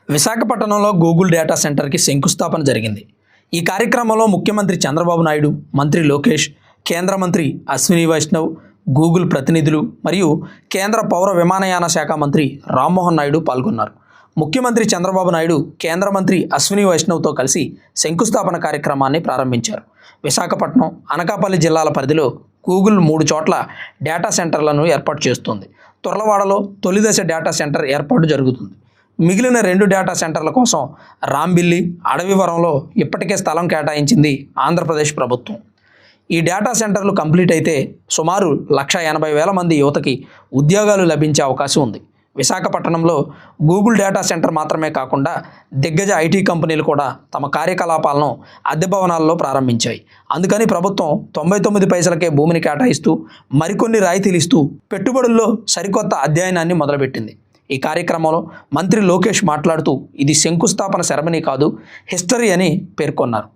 విశాఖపట్నంలో Google data సెంటర్కి శంకుస్థాపన జరిగింది. ఈ కార్యక్రమంలో ముఖ్యమంత్రి చంద్రబాబు నాయుడు, మంత్రి లోకేష్, కేంద్ర మంత్రి అశ్విని వైష్ణవ్, గూగుల్ ప్రతినిధులు మరియు కేంద్ర పౌర విమానయాన శాఖ మంత్రి రామ్మోహన్ నాయుడు పాల్గొన్నారు. ముఖ్యమంత్రి చంద్రబాబు నాయుడు కేంద్ర మంత్రి అశ్విని వైష్ణవ్తో కలిసి శంకుస్థాపన కార్యక్రమాన్ని ప్రారంభించారు. విశాఖపట్నం, అనకాపల్లి జిల్లాల పరిధిలో గూగుల్ 3 చోట్ల డేటా సెంటర్లను ఏర్పాటు చేస్తోంది. తొర్లవాడలో తొలిదశ డేటా సెంటర్ ఏర్పాటు జరుగుతుంది. మిగిలిన 2 డేటా సెంటర్ల కోసం రాంబిల్లి, అడవివరంలో ఇప్పటికే స్థలం కేటాయించింది ఆంధ్రప్రదేశ్ ప్రభుత్వం. ఈ డేటా సెంటర్లు కంప్లీట్ అయితే సుమారు 1,80,000 మంది యువతకి ఉద్యోగాలు లభించే అవకాశం ఉంది. విశాఖపట్నంలో గూగుల్ డేటా సెంటర్ మాత్రమే కాకుండా దిగ్గజ ఐటీ కంపెనీలు కూడా తమ కార్యకలాపాలను అద్దె భవనాల్లో ప్రారంభించాయి. అందుకని ప్రభుత్వం 99 పైసలకే భూమిని కేటాయిస్తూ మరికొన్ని రాయితీలు ఇస్తూ పెట్టుబడుల్లో సరికొత్త అధ్యయనాన్ని మొదలుపెట్టింది. ఈ కార్యక్రమంలో మంత్రి లోకేష్ మాట్లాడుతూ ఇది శంకుస్థాపన సెరమనీ కాదు, హిస్టరీ అని పేర్కొన్నారు.